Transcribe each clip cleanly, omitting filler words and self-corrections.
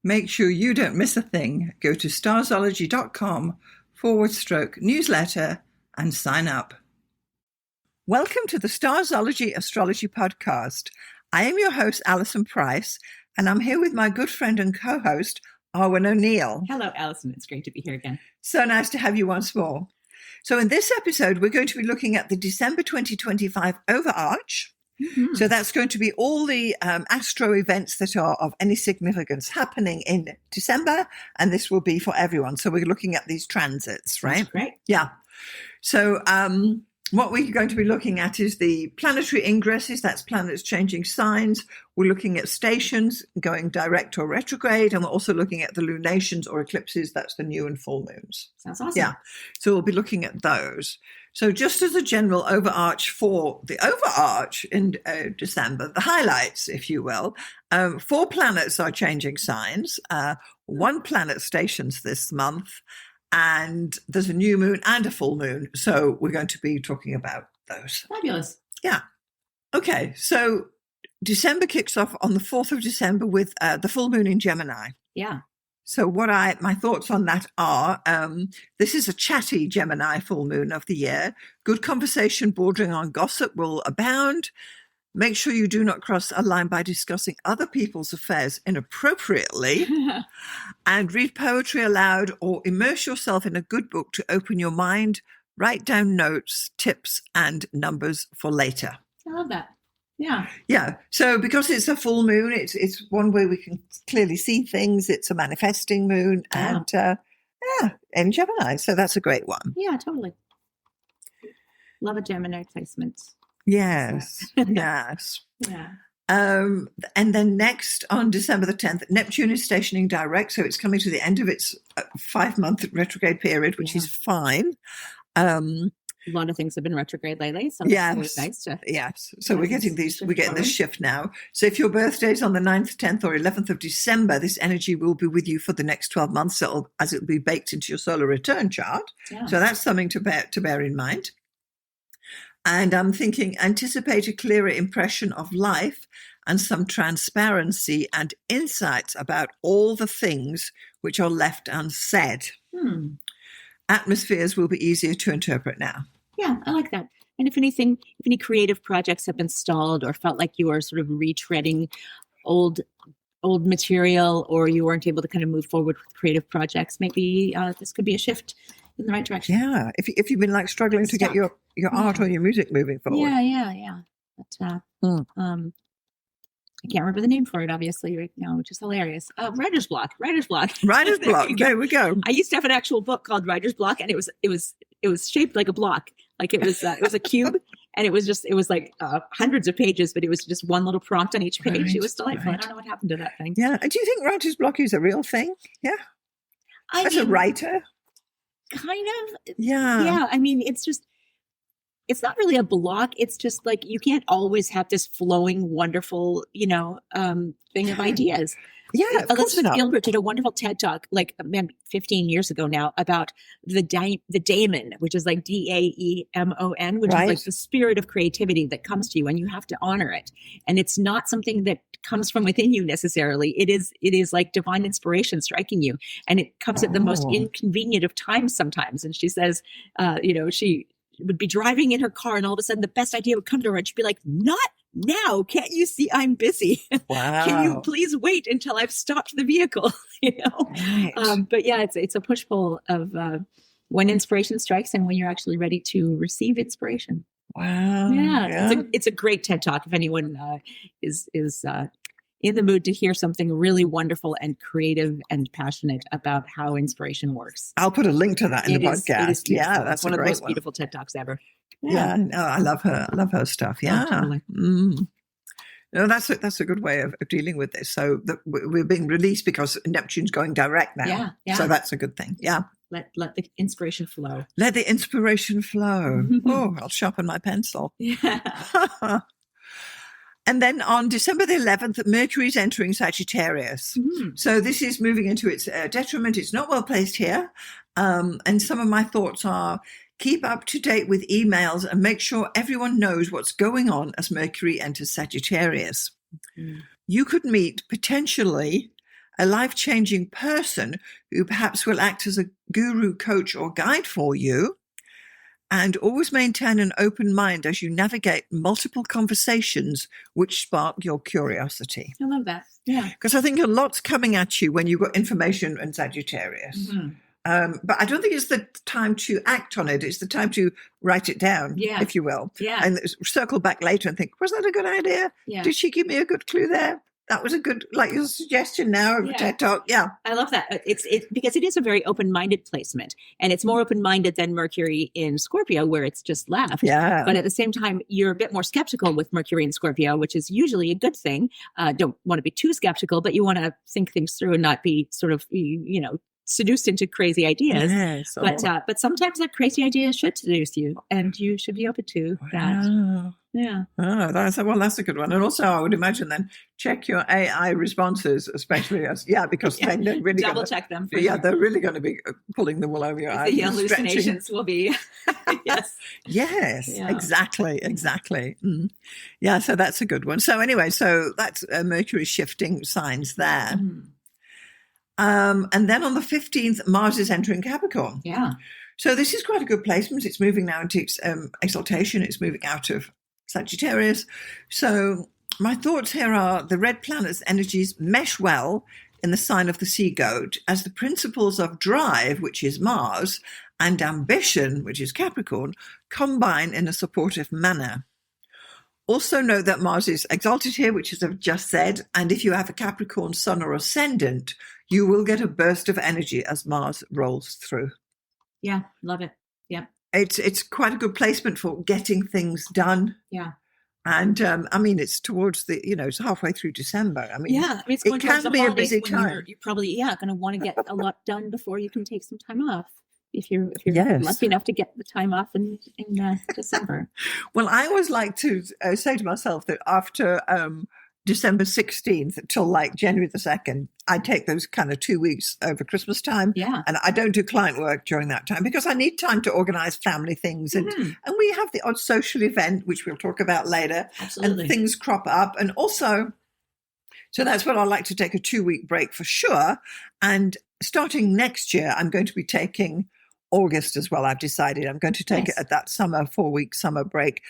Make sure you don't miss a thing. Go to starzology.com/newsletter and sign up. Welcome to the Starzology Astrology Podcast. I am your host, Alison Price, and I'm here with my good friend and co-host, Arwynne O'Neill. Hello, Alison. It's great to be here again. So nice to have you once more. So in this episode, we're going to be looking at the December 2025 Overarch. Mm-hmm. So that's going to be all the astro events that are of any significance happening in December, and this will be for everyone. So we're looking at these transits, right? That's great. Yeah. So what we're going to be looking at is the planetary ingresses, that's planets changing signs. We're looking at stations going direct or retrograde, and we're also looking at the lunations or eclipses, that's the new and full moons. Sounds awesome. Yeah, so we'll be looking at those. So just as a general overarch for the overarch in December, the highlights, if you will, 4 planets are changing signs, 1 planet stations this month, and there's a new moon and a full moon. So we're going to be talking about those. Fabulous. Yeah. Okay. So December kicks off on the 4th of December with the full moon in Gemini. Yeah. So my thoughts on that are, this is a chatty Gemini full moon of the year. Good conversation bordering on gossip will abound. Make sure you do not cross a line by discussing other people's affairs inappropriately. And read poetry aloud or immerse yourself in a good book to open your mind. Write down notes, tips, and numbers for later. I love that. Yeah. Yeah. So because it's a full moon, it's one way we can clearly see things. It's a manifesting moon and in Gemini. So that's a great one. Yeah, totally. Love a Gemini placement. Yes. Yes. Yeah. And then next on December the 10th, Neptune is stationing direct. So it's coming to the end of its 5-month retrograde period, which is fine. A lot of things have been retrograde lately. So yes. Nice to, yes. So we're getting this shift now. So if your birthday is on the 9th, 10th or 11th of December, this energy will be with you for the next 12 months as it will be baked into your solar return chart. Yeah. So that's something to bear in mind. And I'm thinking, anticipate a clearer impression of life and some transparency and insights about all the things which are left unsaid. Atmospheres will be easier to interpret now. Yeah, I like that. And if any creative projects have been stalled or felt like you are sort of retreading old material, or you weren't able to kind of move forward with creative projects, maybe this could be a shift in the right direction. Yeah, if you've been like struggling to get your art or your music moving forward. Yeah. But, I can't remember the name for it, obviously, right now, which is hilarious. Writer's block. Writer's block. There we go. I used to have an actual book called Writer's Block, and it was shaped like a block. Like it was a cube, and it was like hundreds of pages, but it was just one little prompt on each page. Right, it was delightful. Right. I don't know what happened to that thing. Yeah. And do you think writer's block is a real thing? Yeah. As a writer? Kind of. Yeah. Yeah. I mean, it's not really a block. It's just like, you can't always have this flowing, wonderful, thing of ideas. Yeah. Elizabeth Gilbert did a wonderful TED talk, 15 years ago now, about the daemon, which is like DAEMON, which is like the spirit of creativity that comes to you, and you have to honor it. And it's not something that comes from within you necessarily. It is like divine inspiration striking you, and it comes at the most inconvenient of times sometimes. And she says, she would be driving in her car, and all of a sudden the best idea would come to her, and she'd be like, "Not now. Can't you see I'm busy? Wow. Can you please wait until I've stopped the vehicle?" Right. But yeah, it's a push-pull of when inspiration strikes and when you're actually ready to receive inspiration. Wow. Yeah. It's a great TED talk if anyone is in the mood to hear something really wonderful and creative and passionate about how inspiration works. I'll put a link to that in the podcast. Yeah, that's one of the most beautiful TED talks ever. Yeah, no, I love her. I love her stuff. Yeah. Oh, totally. No, that's a good way of dealing with this. So we're being released because Neptune's going direct now. Yeah. So that's a good thing. Yeah. Let the inspiration flow. Let the inspiration flow. Oh, I'll sharpen my pencil. Yeah. And then on December the 11th, Mercury is entering Sagittarius. So this is moving into its detriment. It's not well placed here. And some of my thoughts are, keep up to date with emails and make sure everyone knows what's going on as Mercury enters Sagittarius. You could meet potentially a life-changing person who perhaps will act as a guru, coach, or guide for you. And always maintain an open mind as you navigate multiple conversations which spark your curiosity. I love that. Yeah. Because I think a lot's coming at you when you've got information in Sagittarius. But I don't think it's the time to act on it. It's the time to write it down, if you will. Yeah. And circle back later and think, was that a good idea? Yeah. Did she give me a good clue there? That was a good, like your suggestion now of a TED Talk. Yeah. I love that. It's because it is a very open-minded placement, and it's more open-minded than Mercury in Scorpio, where it's just left. Yeah. But at the same time, you're a bit more skeptical with Mercury in Scorpio, which is usually a good thing. Don't want to be too skeptical, but you want to think things through and not be sort of, seduced into crazy ideas. Yes. But sometimes that crazy idea should seduce you, and you should be open to that. Yeah. Oh, that's a good one. And also, I would imagine then check your AI responses, especially because then they're really check them. They're really going to be pulling the wool over your eyes. The hallucinations will be. Yes. Yes. Yeah. Exactly. Mm. Yeah. So that's a good one. So anyway, that's Mercury shifting signs there. And then on the 15th, Mars is entering Capricorn. Yeah. So this is quite a good placement. It's moving now into its exaltation. It's moving out of Sagittarius. So my thoughts here are the red planet's energies mesh well in the sign of the sea goat as the principles of drive, which is Mars, and ambition, which is Capricorn, combine in a supportive manner. Also note that Mars is exalted here, which as I've just said, and if you have a Capricorn sun or ascendant, you will get a burst of energy as Mars rolls through. Yeah, love it. Yeah. It's quite a good placement for getting things done. Yeah. And it's towards it's halfway through December. It's it can be a busy time. You're probably going to want to get a lot done before you can take some time off. If you're lucky enough to get the time off in December. Well, I always like to say to myself that after December 16th till like January the 2nd, I take those kind of 2 weeks over Christmas time. Yeah. And I don't do client work during that time because I need time to organize family things. And we have the odd social event, which we'll talk about later. Absolutely. And things crop up. And also, so that's when I like to take a 2-week break for sure. And starting next year, I'm going to be taking August as well. I've decided I'm going to take it at that 4-week summer break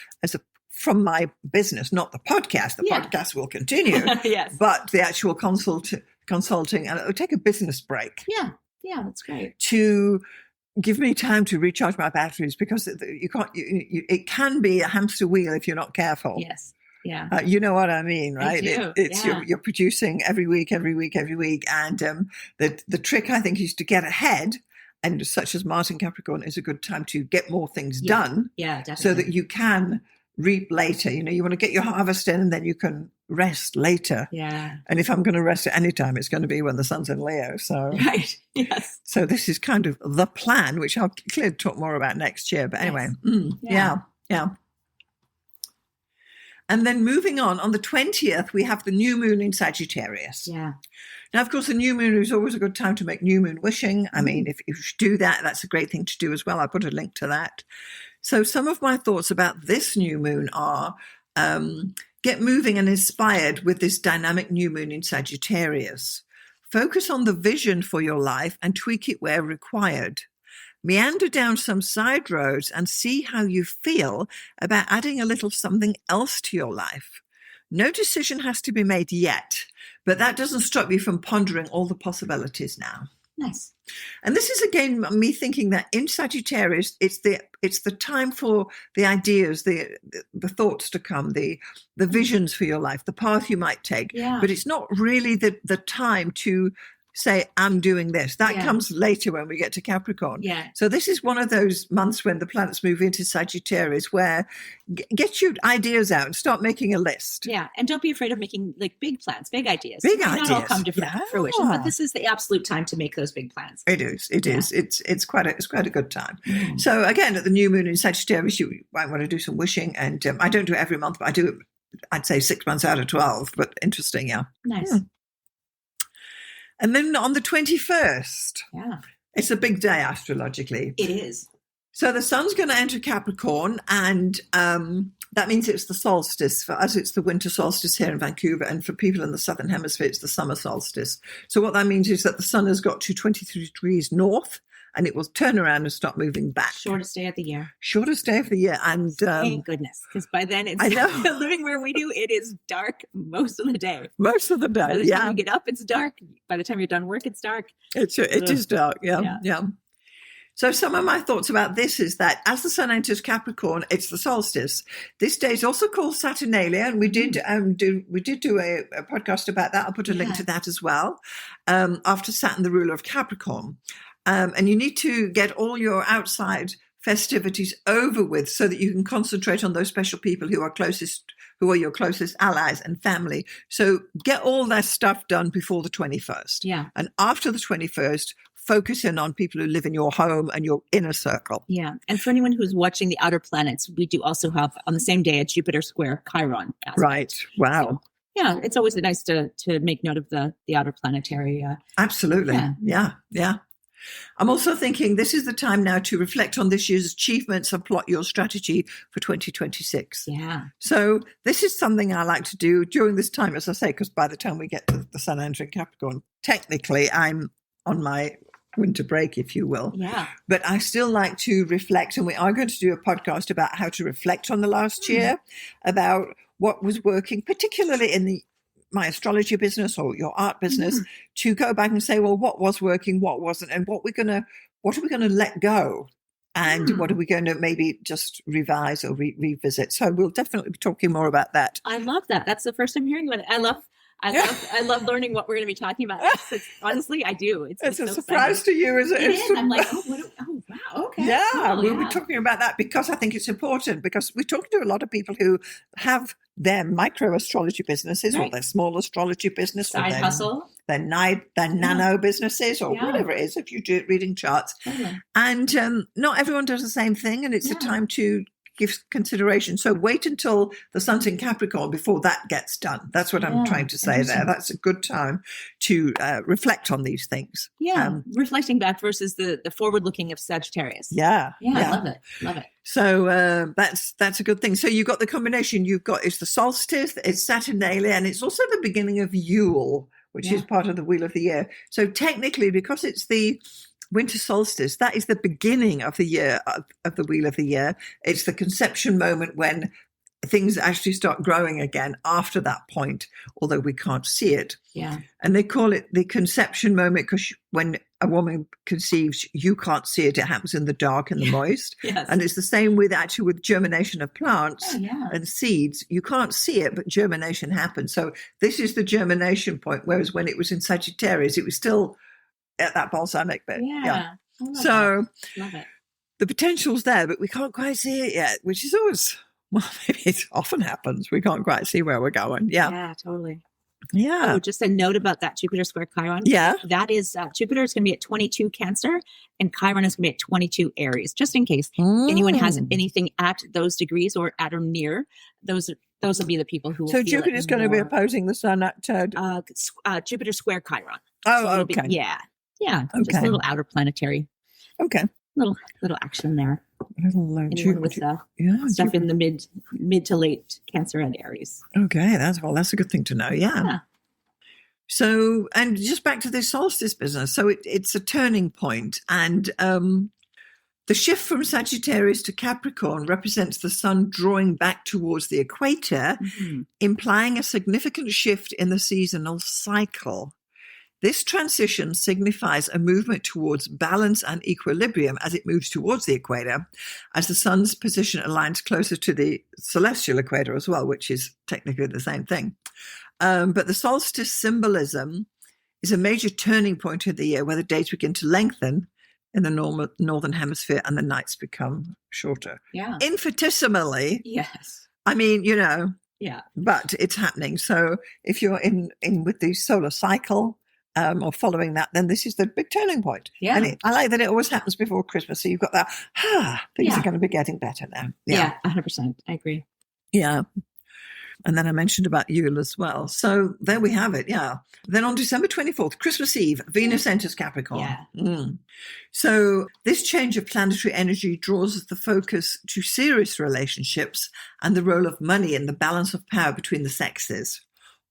from my business, not the podcast. The podcast will continue, but the actual consulting, and it'll take a business break. Yeah, that's great. To give me time to recharge my batteries because you can't. It can be a hamster wheel if you're not careful. Yes. Yeah. You know what I mean, right? I do. You're producing every week, and the trick I think is to get ahead. And such as Mars in Capricorn is a good time to get more things done. Yeah, definitely. So that you can reap later. You want to get your harvest in and then you can rest later. Yeah. And if I'm going to rest at any time, it's going to be when the sun's in Leo. So, right. Yes. So this is kind of the plan, which I'll clearly talk more about next year. But anyway, yeah. And then moving on the 20th, we have the new moon in Sagittarius. Yeah. Now, of course, the new moon is always a good time to make new moon wishing. I mean, if you do that, that's a great thing to do as well. I'll put a link to that. So some of my thoughts about this new moon are get moving and inspired with this dynamic new moon in Sagittarius. Focus on the vision for your life and tweak it where required. Meander down some side roads and see how you feel about adding a little something else to your life. No decision has to be made yet, but that doesn't stop you from pondering all the possibilities now. Nice. And this is again me thinking that in Sagittarius, it's the time for the ideas, the thoughts to come, the visions for your life, the path you might take. Yeah. But it's not really the time to say, I'm doing this. That comes later when we get to Capricorn. Yeah. So this is one of those months when the planets move into Sagittarius where get your ideas out and start making a list. Yeah. And don't be afraid of making like big plans, big ideas. Big They ideas. not all come to fruition, but this is the absolute time to make those big plans. It is. It's quite a good time. Mm. So again, at the new moon in Sagittarius, you might want to do some wishing. And I don't do it every month, but I do it, I'd say 6 months out of 12, but interesting. Yeah. Nice. Yeah. And then on the 21st, it's a big day astrologically. It is. So the sun's going to enter Capricorn, and that means it's the solstice. For us, it's the winter solstice here in Vancouver, and for people in the southern hemisphere, it's the summer solstice. So what that means is that the sun has got to 23 degrees north, and it will turn around and start moving back. Shortest day of the year. Shortest day of the year. And thank goodness, because by then it's living where we do, it is dark most of the day. Most of the day, by the time you get up, it's dark. By the time you're done work, it's dark. It is dark, yeah. So some of my thoughts about this is that as the sun enters Capricorn, it's the solstice. This day is also called Saturnalia, and we did do a podcast about that. I'll put a link to that as well. After Saturn, the ruler of Capricorn, and you need to get all your outside festivities over with so that you can concentrate on those special people who are your closest allies and family. So get all that stuff done before the 21st. Yeah, and after the 21st. Focus in on people who live in your home and your inner circle. Yeah. And for anyone who's watching the outer planets, we do also have on the same day a Jupiter square Chiron aspect. Right. Wow. So, yeah. It's always nice to make note of the outer planetary. Absolutely. Yeah. I'm also thinking this is the time now to reflect on this year's achievements and plot your strategy for 2026. Yeah. So this is something I like to do during this time, as I say, because by the time we get to the sun entering Capricorn, technically I'm on my winter break, if you will. Yeah. But I still like to reflect, and we are going to do a podcast about how to reflect on the last year, about what was working, particularly in my astrology business or your art business, to go back and say, well, what was working, what wasn't, and what are we going to let go, and what are we going to maybe just revise or revisit. So we'll definitely be talking more about that. I love that. That's the first time hearing about it. I love learning what we're going to be talking about. Honestly, I do. It's a surprise to you, is it? It is. I'm like, wow, okay. Yeah, cool, we'll be talking about that because I think it's important, because we're talking to a lot of people who have their micro astrology businesses or their small astrology business, side or hustle, their nano businesses, or whatever it is, if you do it reading charts. And not everyone does the same thing, and it's a time to give consideration. So wait until the sun's in Capricorn before that gets done. That's what I'm trying to say there. That's a good time to reflect on these things. Yeah, reflecting back versus the forward-looking of Sagittarius. Yeah. I love it. So that's a good thing. So you've got the combination. It's the solstice, it's Saturnalia, and it's also the beginning of Yule, which is part of the Wheel of the Year. So technically, because it's the winter solstice, that is the beginning of the year, of the Wheel of the Year. It's the conception moment when things actually start growing again after that point, although we can't see it. Yeah. And they call it the conception moment because when a woman conceives, you can't see it. It happens in the dark and the moist. Yes. And it's the same with germination of plants and seeds. You can't see it, but germination happens. So this is the germination point, whereas when it was in Sagittarius, it was still at that balsamic bit. So love it. The potential's there, but we can't quite see it yet, which is always, well, maybe it often happens. We can't quite see where we're going. Yeah, totally. Yeah. Oh, just a note about that Jupiter square Chiron. Yeah. That is, Jupiter is going to be at 22 Cancer and Chiron is going to be at 22 Aries, just in case anyone has anything at those degrees or at or near. Those will be the people who will feel Jupiter is going to be opposing the sun at Jupiter square Chiron. Oh, so okay. Yeah. Okay. Just a little outer planetary. Okay. Little action there. Anyone with stuff in the mid to late Cancer and Aries. Okay, that's a good thing to know. Yeah. So, and just back to this solstice business. So it's a turning point, and the shift from Sagittarius to Capricorn represents the sun drawing back towards the equator, implying a significant shift in the seasonal cycle. This transition signifies a movement towards balance and equilibrium as it moves towards the equator, as the sun's position aligns closer to the celestial equator as well, which is technically the same thing. But the solstice symbolism is a major turning point of the year where the days begin to lengthen in the northern hemisphere and the nights become shorter. Yeah. Infinitesimally. Yes. I mean, Yeah. But it's happening. So if you're in with the solar cycle, or following that, then this is the big turning point. Yeah. And I like that it always happens before Christmas. So you've got that, things are going to be getting better now. Yeah, 100%. I agree. Yeah. And then I mentioned about Yule as well. So there we have it. Yeah. Then on December 24th, Christmas Eve, Venus enters Capricorn. Yeah. So this change of planetary energy draws the focus to serious relationships and the role of money in the balance of power between the sexes.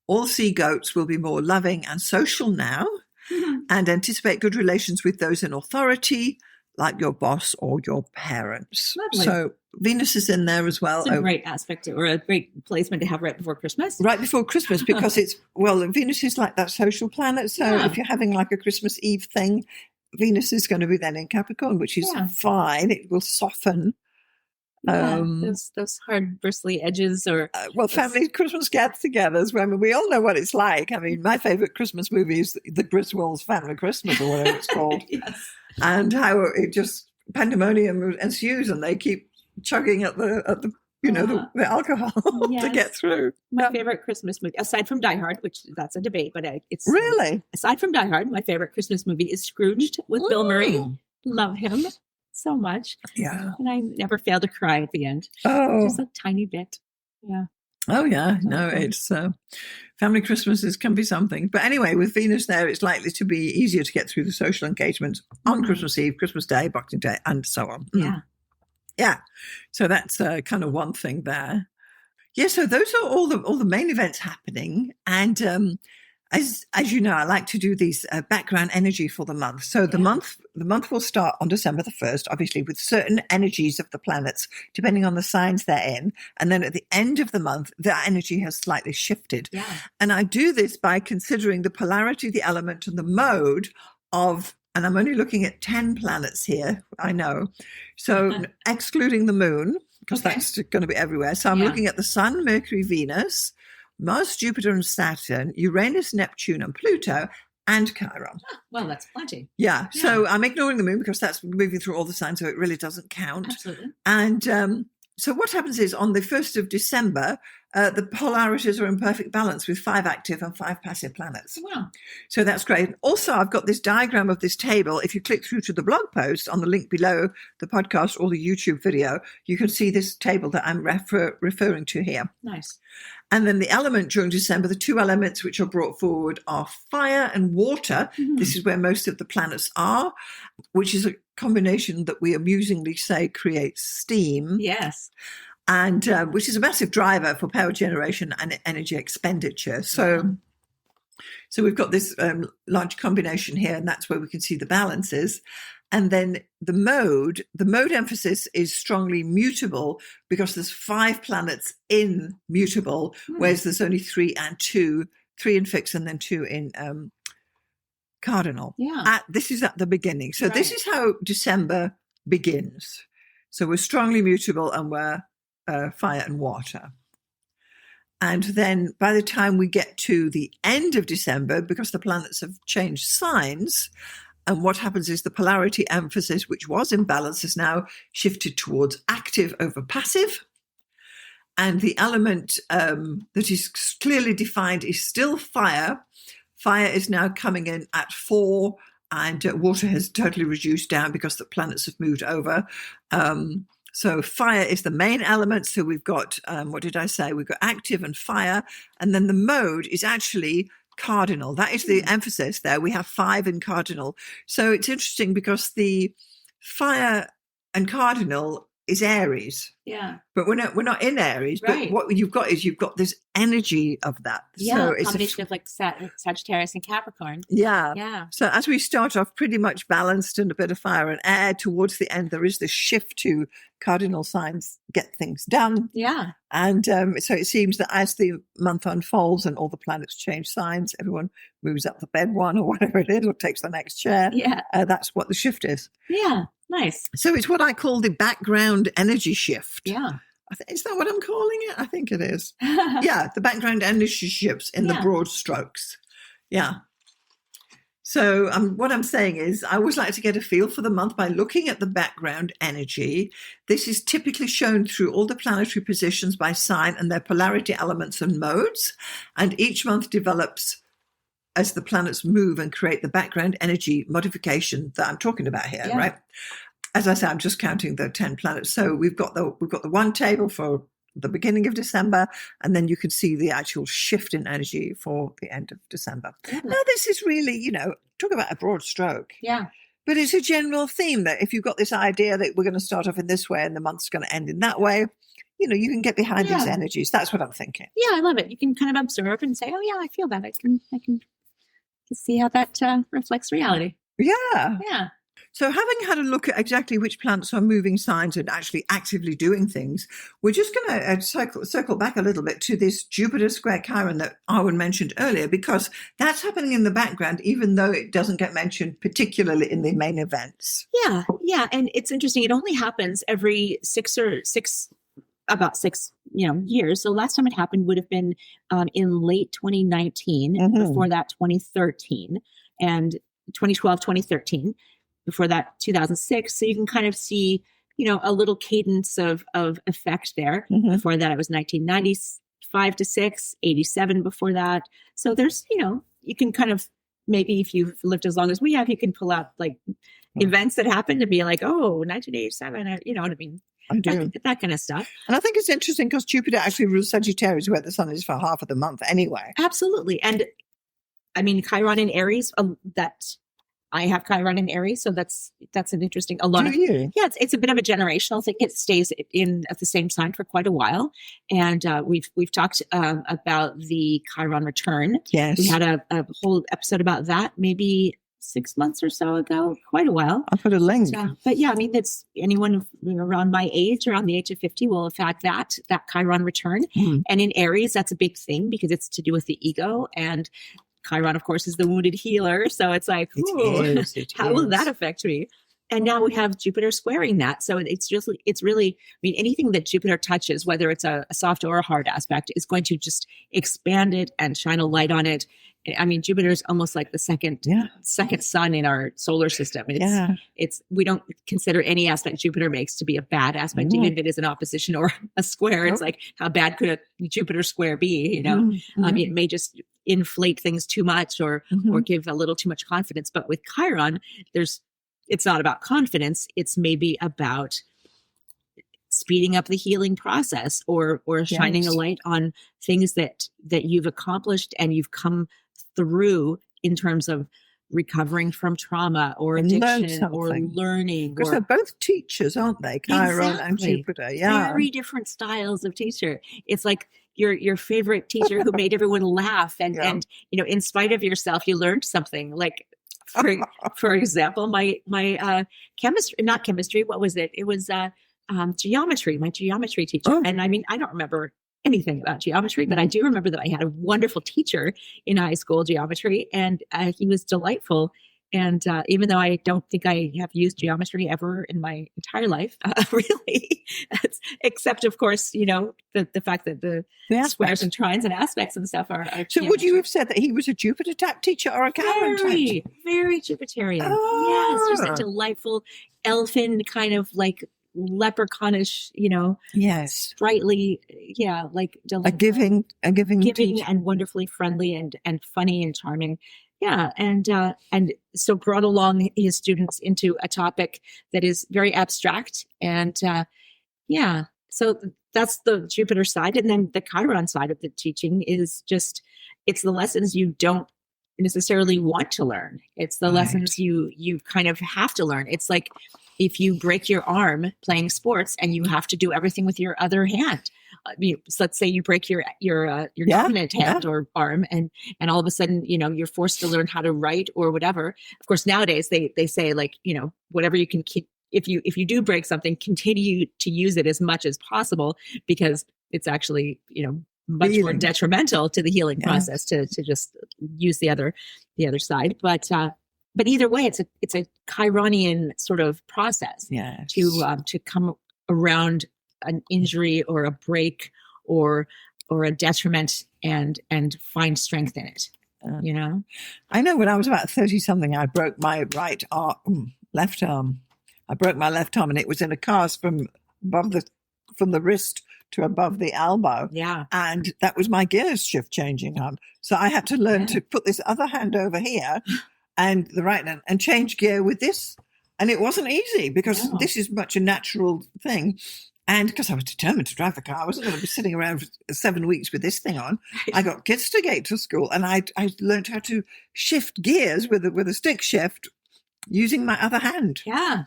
All sea goats will be more loving and social now and anticipate good relations with those in authority, like your boss or your parents. Lovely. So Venus is in there as well. It's a great aspect or a great placement to have right before Christmas. Right before Christmas, because Venus is like that social planet. So if you're having like a Christmas Eve thing, Venus is going to be then in Capricorn, which is fine. It will soften. Those hard bristly edges or family Christmas get-togethers. I mean, we all know what it's like. I mean, my favorite Christmas movie is the Griswolds Family Christmas or whatever it's called. Yes. And how it just pandemonium ensues and they keep chugging at the the alcohol to get through. My favorite Christmas movie, aside from Die Hard, which that's a debate, but it's really aside from Die Hard, my favorite Christmas movie is Scrooged with Bill Murray. Love him so much. Yeah. And I never fail to cry at the end. Oh. Just a tiny bit. Yeah. Oh, yeah. No, it's family Christmases can be something. But anyway, with Venus there, it's likely to be easier to get through the social engagements on Christmas Eve, Christmas Day, Boxing Day, and so on. Yeah. Yeah. So that's kind of one thing there. Yeah. So those are all the main events happening. And as you know, I like to do these background energy for the month. So the month will start on December the 1st, obviously, with certain energies of the planets, depending on the signs they're in. And then at the end of the month, that energy has slightly shifted. Yeah. And I do this by considering the polarity, the element, and the mode of, and I'm only looking at 10 planets here, I know. So excluding the moon, because that's going to be everywhere. So I'm looking at the Sun, Mercury, Venus, Mars, Jupiter, and Saturn, Uranus, Neptune, and Pluto, and Chiron. Well, that's plenty. Yeah. So I'm ignoring the moon because that's moving through all the signs, so it really doesn't count. Absolutely. And so what happens is on the 1st of December, the polarities are in perfect balance with 5 active and 5 passive planets. Wow. So that's great. Also, I've got this diagram of this table. If you click through to the blog post on the link below the podcast or the YouTube video, you can see this table that I'm referring to here. Nice. And then the element during December, the 2 elements which are brought forward are fire and water. Mm-hmm. This is where most of the planets are, which is a combination that we amusingly say creates steam. Yes. And which is a massive driver for power generation and energy expenditure. So we've got this large combination here, and that's where we can see the balances. And then the mode emphasis is strongly mutable because there's 5 planets in mutable, whereas there's only 3 and 2, 3 in fixed and then 2 in cardinal. Yeah. This is at the beginning. So this is how December begins. So we're strongly mutable and we're fire and water. And then by the time we get to the end of December, because the planets have changed signs, and what happens is the polarity emphasis, which was in balance, has now shifted towards active over passive. And the element that is clearly defined is still fire. Fire is now coming in at 4, and water has totally reduced down because the planets have moved over. So fire is the main element. So we've got, what did I say? We've got active and fire. And then the mode is actually cardinal. That is the emphasis there. We have 5 in cardinal. So it's interesting because the fire and cardinal is Aries. Yeah. But we're not in Aries. Right. But what you've got is you've got this energy of that. Yeah, so it's combination of like Sagittarius and Capricorn. Yeah. Yeah. So as we start off pretty much balanced and a bit of fire and air, towards the end there is this shift to cardinal signs get things done. Yeah. And so it seems that as the month unfolds and all the planets change signs, everyone moves up the bed one or whatever it is, or takes the next chair. Yeah. That's what the shift is. Yeah. Nice. So it's what I call the background energy shift. Yeah. Is that what I'm calling it? I think it is. Yeah, the background energy shifts in the broad strokes. Yeah. So what I'm saying is I always like to get a feel for the month by looking at the background energy. This is typically shown through all the planetary positions by sign and their polarity elements and modes. And each month develops as the planets move and create the background energy modification that I'm talking about here, right? As I say, I'm just counting the 10 planets. So we've got the one table for the beginning of December, and then you can see the actual shift in energy for the end of December. Now, this is really, talk about a broad stroke. Yeah. But it's a general theme that if you've got this idea that we're going to start off in this way and the month's going to end in that way, you can get behind these energies. That's what I'm thinking. Yeah, I love it. You can kind of observe and say, oh, yeah, I feel that. I can see how that reflects reality. Yeah. Yeah. So having had a look at exactly which planets are moving signs and actually actively doing things, we're just going to circle back a little bit to this Jupiter square Chiron that Arwynne mentioned earlier, because that's happening in the background, even though it doesn't get mentioned particularly in the main events. Yeah. And it's interesting. It only happens every about 6 years. So last time it happened would have been in late 2019, before that 2013, and 2012, 2013. Before that, 2006. So you can kind of see, a little cadence of effect there. Before that, it was 1995 to 6, 87 before that. So there's, you can kind of, maybe if you've lived as long as we have, you can pull out like events that happened to be like, 1987, you know what I mean? I do. That kind of stuff. And I think it's interesting because Jupiter actually rules Sagittarius, where the sun is for half of the month anyway. Absolutely. And I mean, Chiron in Aries, I have Chiron in Aries, so that's an interesting. A lot Do of you? Yeah, it's a bit of a generational thing. It stays in at the same sign for quite a while, and we've talked about the Chiron return. Yes, we had a whole episode about that maybe 6 months or so ago, quite a while. I've put a link. But yeah, I mean, that's anyone around my age, around the age of 50, will have had that Chiron return. And in Aries, that's a big thing because it's to do with the ego, and Chiron, of course, is the wounded healer. So it's like, how will that affect me? And now we have Jupiter squaring that. So it's really, I mean, anything that Jupiter touches, whether it's a soft or a hard aspect, is going to just expand it and shine a light on it. I mean, Jupiter is almost like the second sun in our solar system. We don't consider any aspect Jupiter makes to be a bad aspect, even if it is an opposition or a square. It's like, how bad could a Jupiter square be? I mean, it may just inflate things too much or give a little too much confidence. But with Chiron, it's not about confidence. It's maybe about speeding up the healing process or shining a light on things that you've accomplished and you've come through in terms of recovering from trauma or addiction or learning. Because they're both teachers, aren't they? Chiron and Jupiter. Yeah. Very different styles of teacher. It's like your favorite teacher who made everyone laugh and in spite of yourself, you learned something. Like for example, my not chemistry, what was it? It was geometry, my geometry teacher. And I mean, I don't remember anything about geometry, but I do remember that I had a wonderful teacher in high school geometry, and he was delightful. And even though I don't think I have used geometry ever in my entire life, really, except of course, the fact that the squares and trines and aspects and stuff are so would you have said that he was a Jupiter type teacher or a Chiron type teacher? Very Jupiterian. Yes, just a delightful elfin kind of like leprechaunish, sprightly, like a giving teacher. And wonderfully friendly and funny and charming. Yeah. And so brought along his students into a topic that is very abstract. And so that's the Jupiter side. And then the Chiron side of the teaching is just, it's the lessons you don't necessarily want to learn. It's the lessons you kind of have to learn. It's like if you break your arm playing sports and you have to do everything with your other hand. So let's say you break your dominant hand or arm, and all of a sudden, you're forced to learn how to write or whatever. Of course, nowadays they say like, whatever you can keep. If you do break something, continue to use it as much as possible, because it's actually, much more detrimental to the healing process to just use the other side. But either way, it's a Chironian sort of process to come around an injury or a break or a detriment and find strength in it. I know when I was about 30 something, I broke my left arm. I broke my left arm, and it was in a cast from the wrist to above the elbow. Yeah. And that was my gear shift changing arm. So I had to learn to put this other hand over here and the right hand and change gear with this. And it wasn't easy because this is much a natural thing. And because I was determined to drive the car, I wasn't going to be sitting around for 7 weeks with this thing on. I got kids to get to school, and I learned how to shift gears with a stick shift using my other hand. Yeah.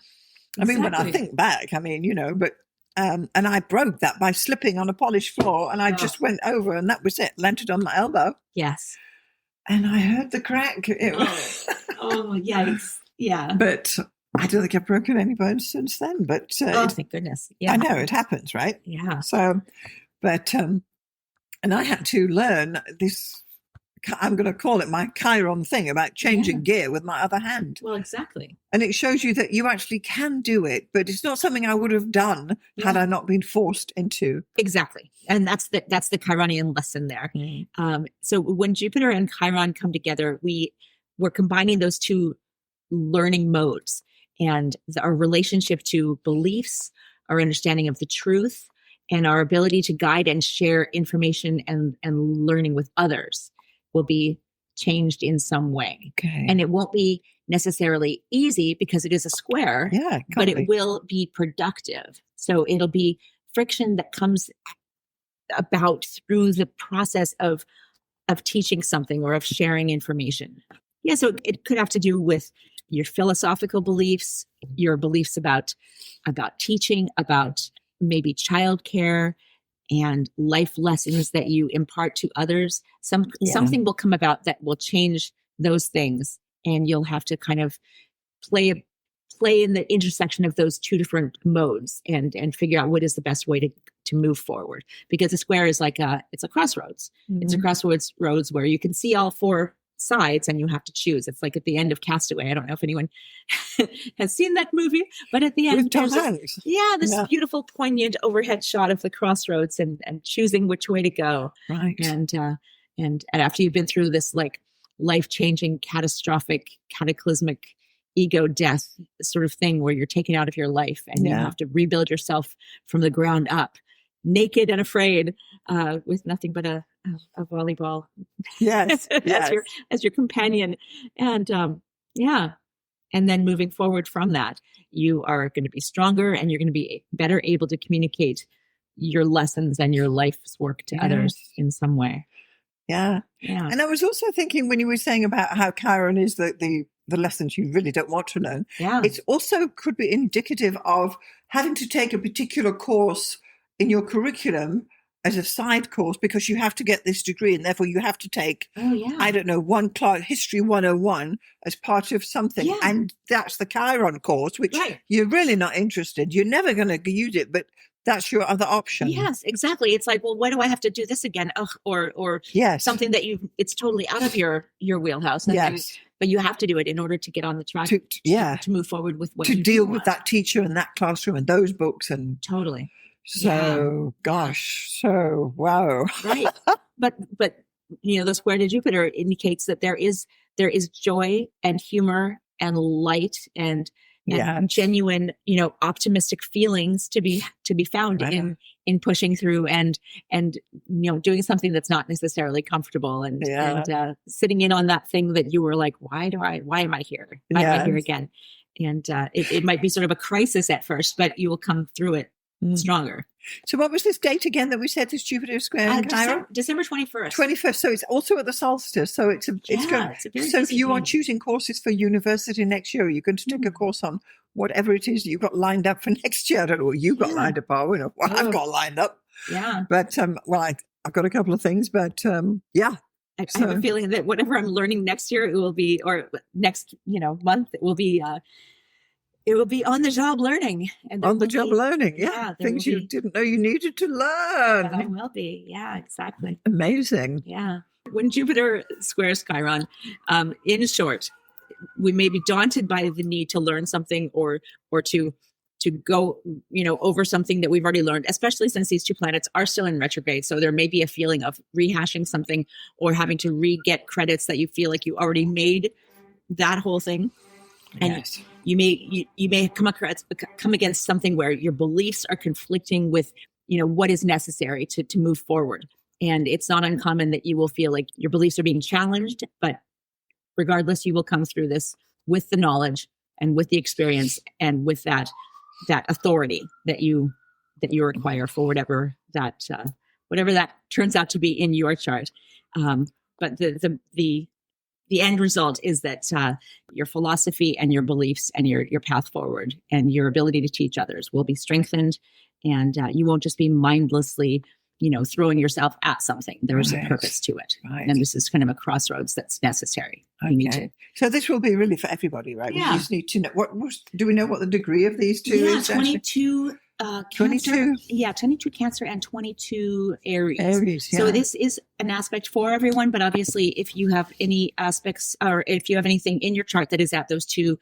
Exactly. I mean, when I think back, but and I broke that by slipping on a polished floor, and I just went over, and that was it. Landed on my elbow. Yes. And I heard the crack. Yikes. Yeah. But I don't think I've broken any bones since then. But thank goodness. Yeah. I know it happens, right? Yeah. So, but and I had to learn this. I'm going to call it my Chiron thing about changing gear with my other hand. Well, exactly. And it shows you that you actually can do it, but it's not something I would have done had I not been forced into. Exactly. And that's the Chironian lesson there. So when Jupiter and Chiron come together, we're combining those two learning modes, and our relationship to beliefs, our understanding of the truth, and our ability to guide and share information and learning with others will be changed in some way. Okay. And it won't be necessarily easy because it is a square, but it will be productive. So it'll be friction that comes about through the process of teaching something or of sharing information. Yeah, so it could have to do with your philosophical beliefs, your beliefs about teaching, about maybe childcare, and life lessons that you impart to others. Something will come about that will change those things, and you'll have to kind of play in the intersection of those two different modes and figure out what is the best way to move forward. Because a square is it's a crossroads. Mm-hmm. It's a crossroads where you can see all four sides and you have to choose. It's like at the end of Castaway. I don't know if anyone has seen that movie, but at the end, this beautiful, poignant overhead shot of the crossroads and choosing which way to go. Right. And after you've been through this life-changing, catastrophic, cataclysmic ego death sort of thing where you're taken out of your life and you have to rebuild yourself from the ground up, naked and afraid, with nothing but a volleyball. Yes. as your companion. And and then moving forward from that, you are going to be stronger and you're going to be better able to communicate your lessons and your life's work to others in some way. Yeah. And I was also thinking when you were saying about how Chiron is the lessons you really don't want to learn. Yeah. It also could be indicative of having to take a particular course in your curriculum as a side course because you have to get this degree and therefore you have to take, I don't know, one class, History 101 as part of something. Yeah. And that's the Chiron course, which you're really not interested. You're never going to use it, but that's your other option. Yes, exactly. It's like, well, why do I have to do this again? Or something that it's totally out of your wheelhouse. But you have to do it in order to get on the track to move forward with what you deal with that teacher and that classroom and those books and totally. So, so wow. Right. But the square to Jupiter indicates that there is joy and humor and light and genuine, optimistic feelings to be found in pushing through and doing something that's not necessarily comfortable and sitting in on that thing that you were like, why am I here? Why am I here again? And it might be sort of a crisis at first, but you will come through it stronger. So what was this date again that we said this Jupiter square in Chiron? December 21st. 21st. So it's also at the solstice. So it's good. So if you are choosing courses for university next year, you're going to take a course on whatever it is you've got lined up for next year. I don't know what you've got lined up, Arwynne, or what I've got lined up. Yeah. But I've got a couple of things, but I have a feeling that whatever I'm learning next year, it will be, or next, month, it will be on the job learning. And on the job learning, things you didn't know you needed to learn. I will be, exactly. Amazing. Yeah. When Jupiter squares Chiron, in short, we may be daunted by the need to learn something or to go, over something that we've already learned, especially since these two planets are still in retrograde. So there may be a feeling of rehashing something or having to re-get credits that you feel like you already made that whole thing. And you may come against something where your beliefs are conflicting with, what is necessary to move forward. And it's not uncommon that you will feel like your beliefs are being challenged, but regardless, you will come through this with the knowledge and with the experience and with that authority that you that you require for whatever that turns out to be in your chart. But the end result is that your philosophy and your beliefs and your path forward and your ability to teach others will be strengthened, and you won't just be mindlessly, throwing yourself at something. There is a purpose to it. Right. And this is kind of a crossroads that's necessary. Okay. So this will be really for everybody, right? Yeah. We just need to know, do we know what the degree of these two is? 22 22? Yeah, 22 Cancer and 22 Aries. Yeah. So this is an aspect for everyone, but obviously if you have any aspects or if you have anything in your chart that is at those two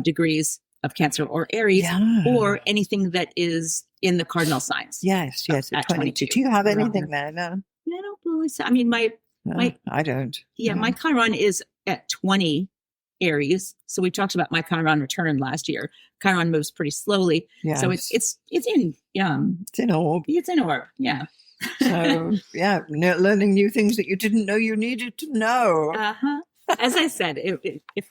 degrees of Cancer or Aries, or anything that is in the cardinal signs. Yes, at 22. Do you have anything there? No. I don't believe so. I mean, I don't. Yeah, my Chiron is at 20 Aries. So we talked about my Chiron return last year. Chiron moves pretty slowly. Yes. So it's in it's in orb. It's in orb. Yeah. So learning new things that you didn't know you needed to know. As I said, if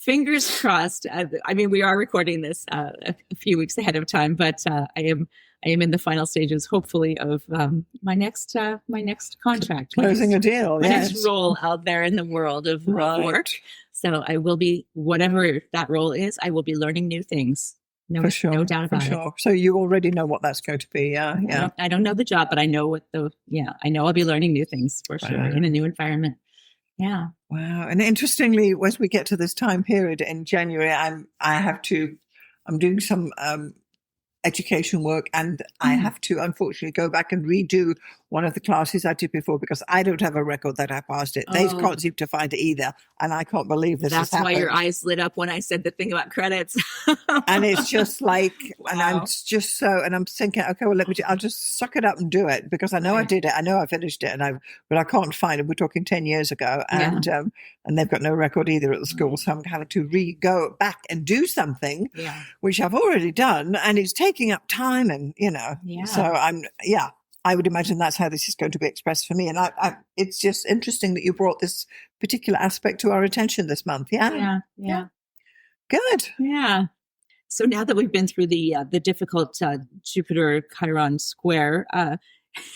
fingers crossed. I mean, we are recording this a few weeks ahead of time, but I am in the final stages, hopefully, of my next contract, closing a deal, my next role out there in the world of work. So I will be, whatever that role is, I will be learning new things. No, for sure, no doubt about it. So you already know what that's going to be. Yeah. I don't know the job, but I know I know I'll be learning new things for sure in a new environment. Yeah. Wow. And interestingly, as we get to this time period in January, I'm doing some education work, and I have to unfortunately go back and redo one of the classes I did before because I don't have a record that I passed it. They can't seem to find it either, and I can't believe this has happened. That's why your eyes lit up when I said the thing about credits. And it's just like, and I'm just and I'm thinking, okay, well, I'll just suck it up and do it because I know I did it. I know I finished it, but I can't find it. We're talking 10 years ago, and they've got no record either at the school, so I'm having to go back and do something, which I've already done, and it's taking up time, and so I would imagine that's how this is going to be expressed for me. And it's just interesting that you brought this particular aspect to our attention this month. Yeah. Good. Yeah. So now that we've been through the difficult Jupiter Chiron square,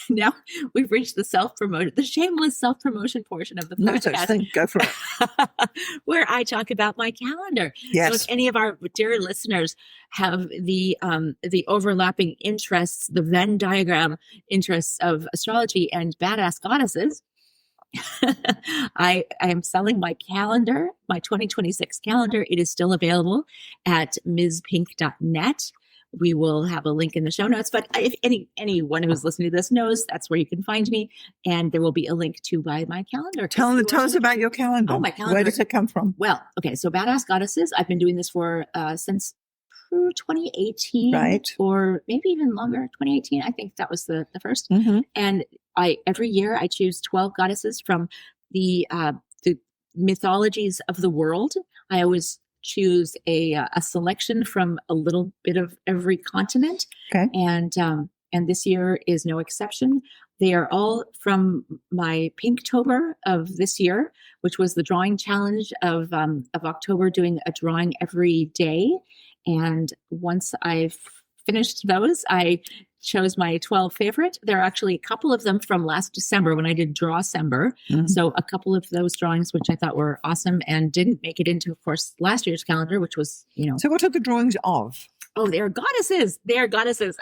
now we've reached the shameless self-promotion portion of the podcast. No such thing. Go for it. Where I talk about my calendar. Yes. So if any of our dear listeners have the overlapping interests, the Venn diagram interests of astrology and badass goddesses, I am selling my calendar, my 2026 calendar. It is still available at mspink.net. We will have a link in the show notes, but if anyone who's listening to this knows, that's where you can find me. And there will be a link to buy my calendar. Tell us about your calendar. Oh, my calendar. Where does it come from? Well, okay. So Badass Goddesses, I've been doing this for since 2018, right? Or maybe even longer, 2018. I think that was the first. Mm-hmm. And every year I choose 12 goddesses from the mythologies of the world. I always choose a selection from a little bit of every continent. Okay. And this year is no exception. They are all from my Pinktober of this year, which was the drawing challenge of October, doing a drawing every day. And once I've finished those, I chose my 12 favorite. There are actually a couple of them from last December when I did Drawcember. Mm-hmm. So a couple of those drawings, which I thought were awesome and didn't make it into, of course, last year's calendar, which was, So what are the drawings of? Oh, they are goddesses. They are goddesses.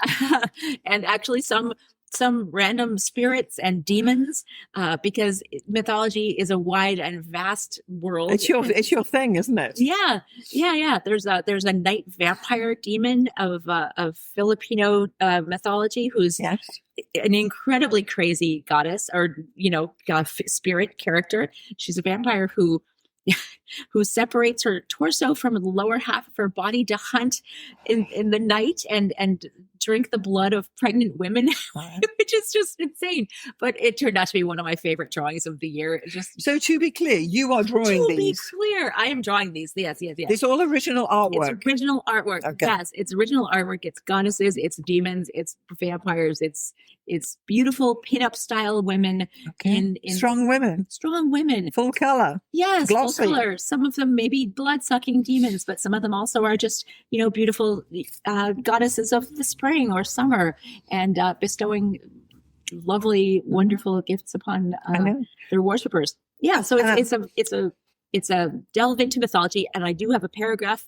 And actually some random spirits and demons, because mythology is a wide and vast world. It's your thing, isn't it? Yeah. There's a night vampire demon of Filipino mythology who's an incredibly crazy goddess or spirit character. She's a vampire who separates her torso from the lower half of her body to hunt in the night and drink the blood of pregnant women, which is just insane. But it turned out to be one of my favorite drawings of the year. So to be clear, you are drawing these. To be clear, I am drawing these. Yes. It's all original artwork. It's original artwork. Okay. Yes, it's original artwork. It's goddesses, it's demons, it's vampires, it's beautiful pinup style women. Okay. In strong women. Full color. Yes, glossy. Full color. Some of them may be blood-sucking demons, but some of them also are just, beautiful goddesses of the spring or summer, and bestowing lovely, wonderful gifts upon their worshippers. Yeah, so it's a delve into mythology, and I do have a paragraph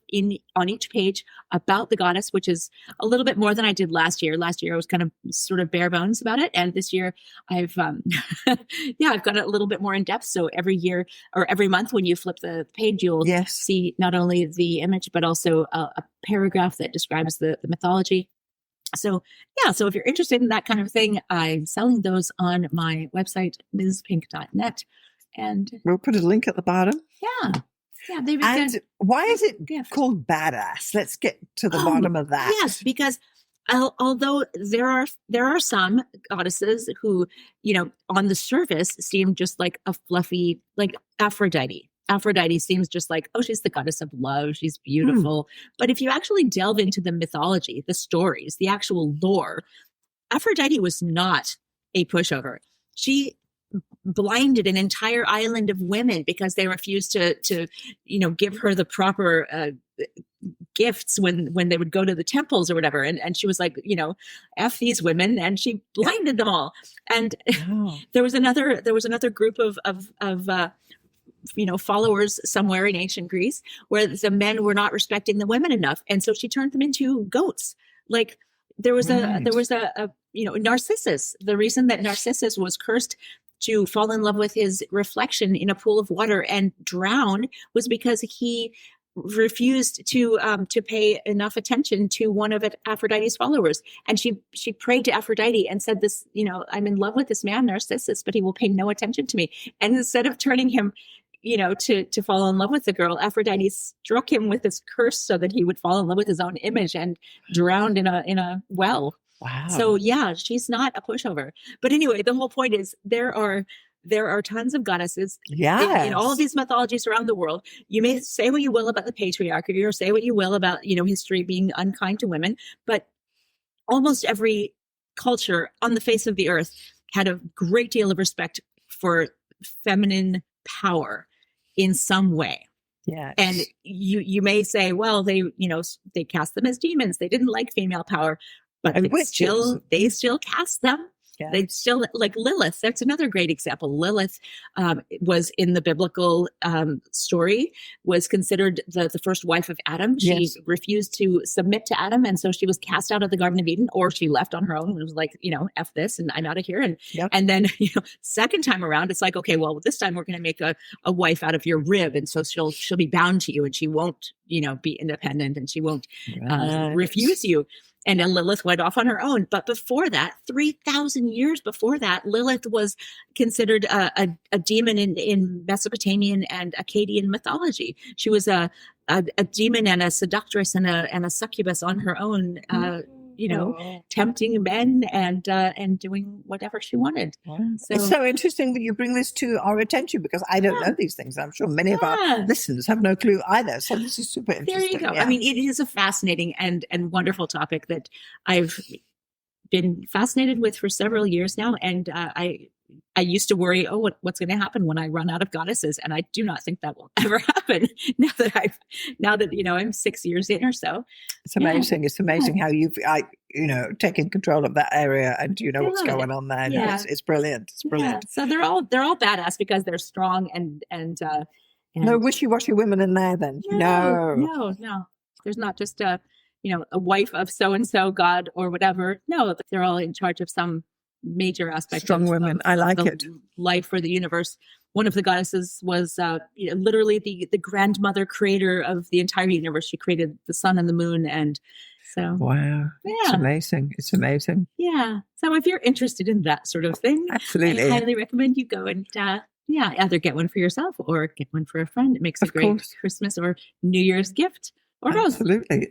on each page about the goddess, which is a little bit more than I did last year. Last year I was kind of sort of bare bones about it, and this year I've I've got a little bit more in depth. So every year or every month when you flip the page, you'll see not only the image but also a paragraph that describes the mythology. So if you're interested in that kind of thing, I'm selling those on my website, mspink.net. And we'll put a link at the bottom. Yeah. And why is it called badass? Let's get to the bottom of that. Yes, because although there are some goddesses who, on the surface seem just like a fluffy, like Aphrodite. Aphrodite seems just like, oh, she's the goddess of love. She's beautiful. But if you actually delve into the mythology, the stories, the actual lore, Aphrodite was not a pushover. She blinded an entire island of women because they refused to give her the proper gifts when they would go to the temples or whatever. And she was like, F these women, and she blinded them all. And there was another group of followers somewhere in ancient Greece where the men were not respecting the women enough. And so she turned them into goats. Like there was a Narcissus. The reason that Narcissus was cursed to fall in love with his reflection in a pool of water and drown was because he refused to pay enough attention to one of Aphrodite's followers. And she prayed to Aphrodite and said this, I'm in love with this man, Narcissus, but he will pay no attention to me. And instead of turning him, to fall in love with the girl, Aphrodite struck him with this curse so that he would fall in love with his own image and drowned in a well. Wow. So she's not a pushover. But anyway, the whole point is there are tons of goddesses in all of these mythologies around the world. You may say what you will about the patriarchy or say what you will about, history being unkind to women, but almost every culture on the face of the earth had a great deal of respect for feminine power in some way. Yeah. And you may say, well, they cast them as demons. They didn't like female power. But they still cast them. Yeah. They still, like Lilith. That's another great example. Lilith was in the biblical story, was considered the first wife of Adam. She refused to submit to Adam. And so she was cast out of the Garden of Eden, or she left on her own and was like, F this and I'm out of here. And then, second time around, it's like, okay, well, this time we're going to make a wife out of your rib. And so she'll be bound to you and she won't, be independent and she won't refuse you. And then Lilith went off on her own. But before that, 3,000 years before that, Lilith was considered a demon in Mesopotamian and Akkadian mythology. She was a demon and a seductress and a succubus on her own, tempting men and doing whatever she wanted. Wow. So, it's so interesting that you bring this to our attention because I don't know these things. I'm sure many of our listeners have no clue either. So this is super interesting. There you go. Yeah. I mean, it is a fascinating and wonderful topic that I've been fascinated with for several years now. And I used to worry, what's going to happen when I run out of goddesses? And I do not think that will ever happen now that I'm 6 years in or so. It's amazing. Yeah. It's amazing how you've, taken control of that area and what's going on there. Yeah. It's brilliant. It's brilliant. Yeah. So they're all badass because they're strong and no wishy-washy women in there then. No. There's not just a wife of so-and-so god or whatever. No, they're all in charge of some major aspect. Strong women. I like it. Life for the universe. One of the goddesses was literally the grandmother creator of the entire universe. She created the sun and the moon. And so. Wow. Yeah. It's amazing. It's amazing. Yeah. So if you're interested in that sort of thing, absolutely, I highly recommend you go and either get one for yourself or get one for a friend. It makes a great Christmas or New Year's gift or both.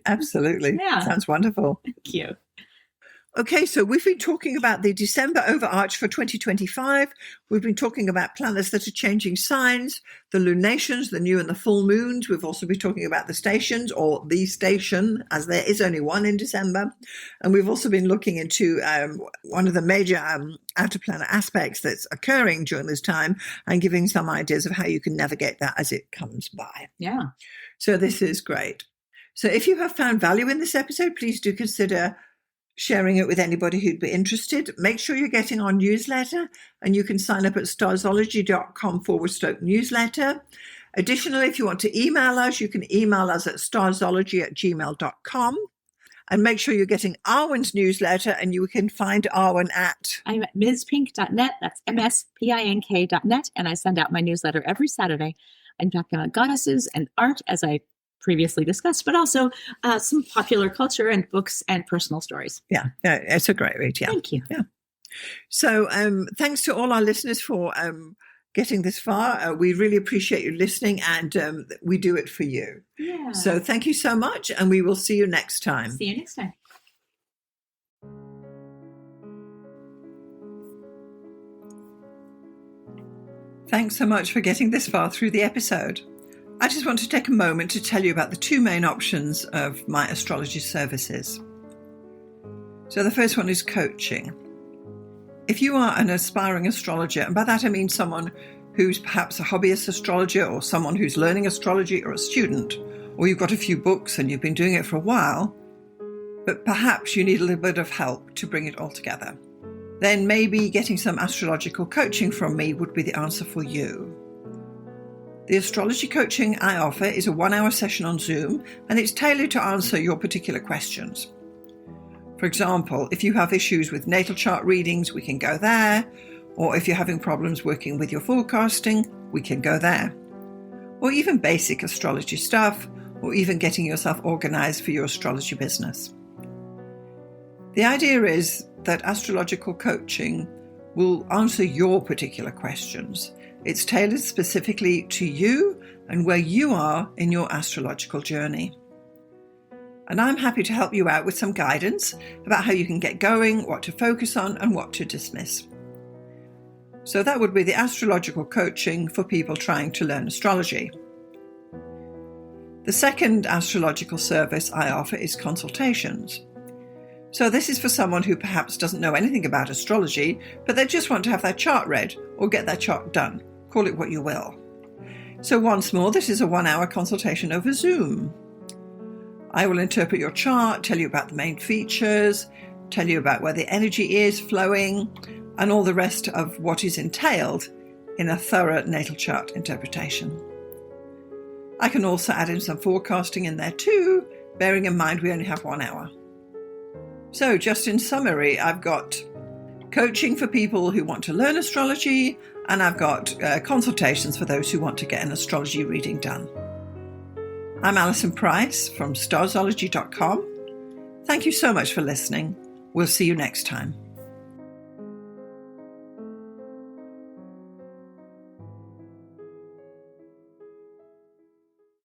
Absolutely. Yeah. Sounds wonderful. Thank you. Okay, so we've been talking about the December overarch for 2025. We've been talking about planets that are changing signs, the lunations, the new and the full moons. We've also been talking about the stations, or the station, as there is only one in December. And we've also been looking into one of the major outer planet aspects that's occurring during this time and giving some ideas of how you can navigate that as it comes by. Yeah. So this is great. So if you have found value in this episode, please do consider sharing it with anybody who'd be interested. Make sure you're getting our newsletter, and you can sign up at starzology.com/newsletter. Additionally, if you want to email us, you can email us at starzology@gmail.com. And make sure you're getting Arwynne's newsletter, and you can find Arwynne at... I'm at mspink.net. That's mspink.net. And I send out my newsletter every Saturday. I'm talking about goddesses and art, as I previously discussed, but also some popular culture and books and personal stories. Yeah, it's a great read. Yeah. Thank you. Yeah. So thanks to all our listeners for getting this far. We really appreciate you listening, and we do it for you. Yeah. So thank you so much, and we will see you next time. See you next time. Thanks so much for getting this far through the episode. I just want to take a moment to tell you about the two main options of my astrology services. So the first one is coaching. If you are an aspiring astrologer, and by that I mean someone who's perhaps a hobbyist astrologer, or someone who's learning astrology, or a student, or you've got a few books and you've been doing it for a while, but perhaps you need a little bit of help to bring it all together, then maybe getting some astrological coaching from me would be the answer for you. The astrology coaching I offer is a 1-hour session on Zoom, and it's tailored to answer your particular questions. For example, if you have issues with natal chart readings, we can go there. Or if you're having problems working with your forecasting, we can go there. Or even basic astrology stuff, or even getting yourself organized for your astrology business. The idea is that astrological coaching will answer your particular questions. It's tailored specifically to you and where you are in your astrological journey. And I'm happy to help you out with some guidance about how you can get going, what to focus on, and what to dismiss. So that would be the astrological coaching for people trying to learn astrology. The second astrological service I offer is consultations. So this is for someone who perhaps doesn't know anything about astrology, but they just want to have their chart read or get their chart done. Call it what you will. So once more, this is a 1-hour consultation over Zoom. I will interpret your chart, tell you about the main features, tell you about where the energy is flowing, and all the rest of what is entailed in a thorough natal chart interpretation. I can also add in some forecasting in there too, bearing in mind we only have 1 hour. So just in summary, I've got coaching for people who want to learn astrology, and I've got consultations for those who want to get an astrology reading done. I'm Alison Price from Starzology.com. Thank you so much for listening. We'll see you next time.